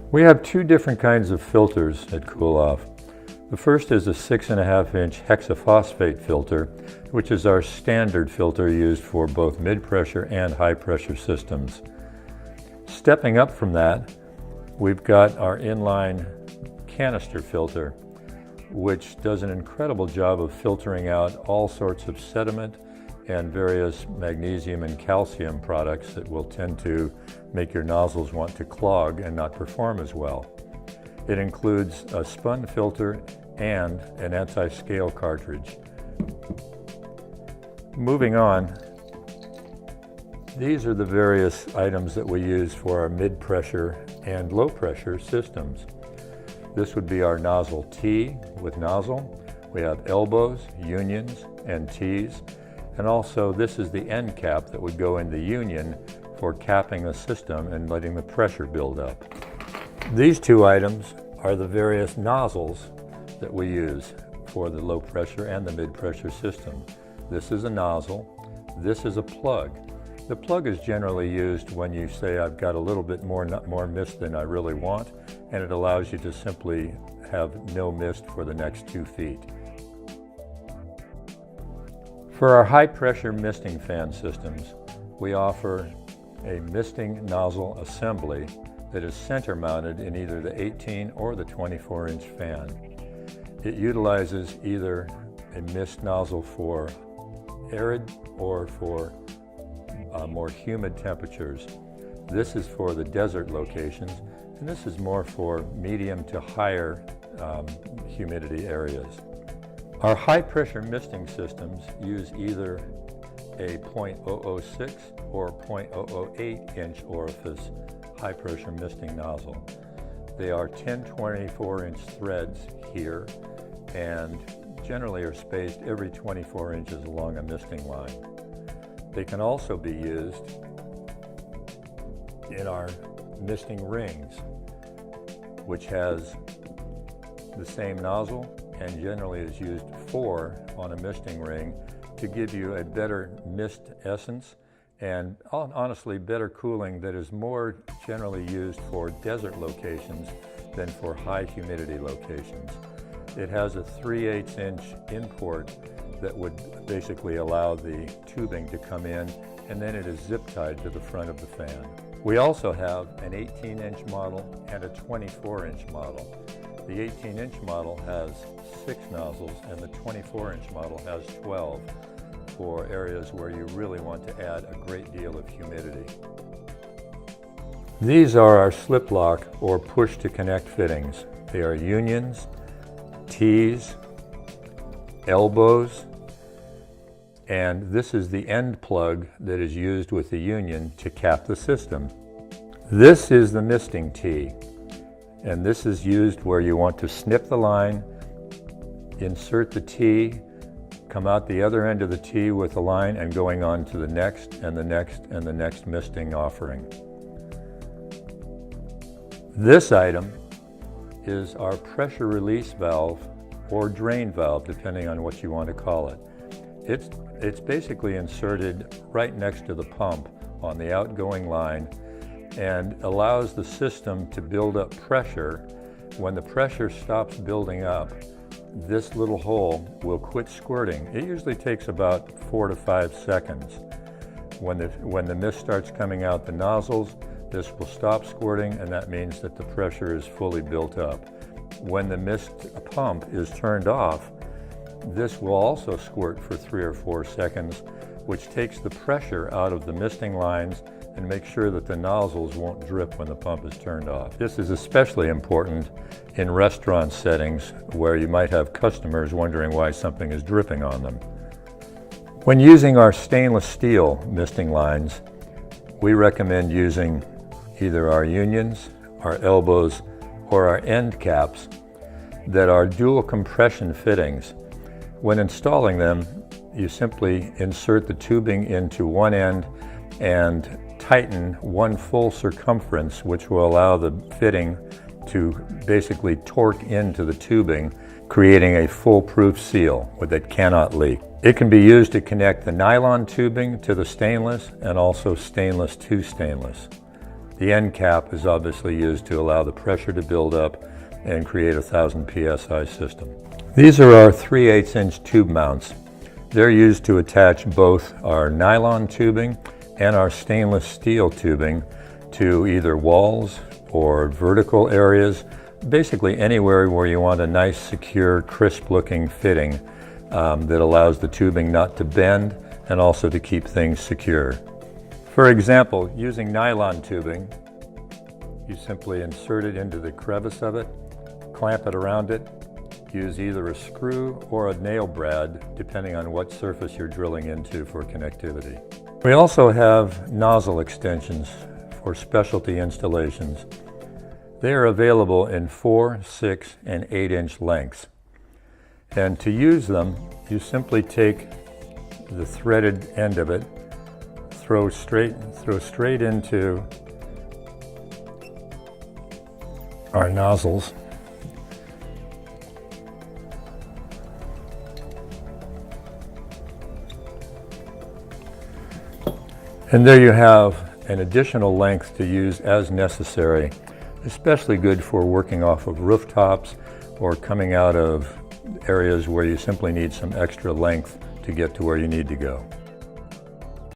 We have two different kinds of filters at Cool-Off. The first is a 6.5-inch hexaphosphate filter, which is our standard filter used for both mid-pressure and high-pressure systems. Stepping up from that, we've got our inline canister filter, which does an incredible job of filtering out all sorts of sediment and various magnesium and calcium products that will tend to make your nozzles want to clog and not perform as well. It includes a spun filter and an anti-scale cartridge. Moving on, these are the various items that we use for our mid-pressure and low-pressure systems. This would be our nozzle T with nozzle. We have elbows, unions, and T's. And also, this is the end cap that would go in the union for capping the system and letting the pressure build up. These two items are the various nozzles that we use for the low pressure and the mid pressure system. This is a nozzle. This is a plug. The plug is generally used when you say, I've got a little bit more mist than I really want, and it allows you to simply have no mist for the next 2 feet. For our high-pressure misting fan systems, we offer a misting nozzle assembly that is center-mounted in either the 18 or the 24-inch fan. It utilizes either a mist nozzle for arid or for more humid temperatures. This is for the desert locations, and this is more for medium to higher humidity areas. Our high-pressure misting systems use either a .006 or 0.008-inch orifice high-pressure misting nozzle. They are 10 24-inch threads here and generally are spaced every 24 inches along a misting line. They can also be used in our misting rings, which has the same nozzle and generally is used 4 on a misting ring to give you a better mist essence and honestly better cooling that is more generally used for desert locations than for high humidity locations. It has a 3/8-inch import that would basically allow the tubing to come in, and then it is zip tied to the front of the fan. We also have an 18-inch model and a 24-inch model. The 18-inch model has 6 nozzles and the 24-inch model has 12 for areas where you really want to add a great deal of humidity. These are our slip lock or push to connect fittings. They are unions, T's, elbows, and this is the end plug that is used with the union to cap the system. This is the misting T. And this is used where you want to snip the line, insert the T, come out the other end of the T with the line and going on to the next and the next and the next misting offering. This item is our pressure release valve or drain valve, depending on what you want to call it. It's basically inserted right next to the pump on the outgoing line and allows the system to build up pressure. When the pressure stops building up, this little hole will quit squirting. It usually takes about 4 to 5 seconds. When the mist starts coming out the nozzles, this will stop squirting, and that means that the pressure is fully built up. When the mist pump is turned off, this will also squirt for 3 or 4 seconds, which takes the pressure out of the misting lines and make sure that the nozzles won't drip when the pump is turned off. This is especially important in restaurant settings where you might have customers wondering why something is dripping on them. When using our stainless steel misting lines, we recommend using either our unions, our elbows, or our end caps that are dual compression fittings. When installing them, you simply insert the tubing into one end and tighten one full circumference, which will allow the fitting to basically torque into the tubing, creating a foolproof seal that cannot leak. It can be used to connect the nylon tubing to the stainless and also stainless to stainless. The end cap is obviously used to allow the pressure to build up and create a 1000 psi system. These are our 3/8 inch tube mounts. They're used to attach both our nylon tubing and our stainless steel tubing to either walls or vertical areas, basically anywhere where you want a nice, secure, crisp-looking fitting that allows the tubing not to bend and also to keep things secure. For example, using nylon tubing, you simply insert it into the crevice of it, clamp it around it, use either a screw or a nail brad, depending on what surface you're drilling into for connectivity. We also have nozzle extensions for specialty installations. They are available in 4, 6, and 8 inch lengths. And to use them, you simply take the threaded end of it, throw straight into our nozzles. And there you have an additional length to use as necessary, especially good for working off of rooftops or coming out of areas where you simply need some extra length to get to where you need to go.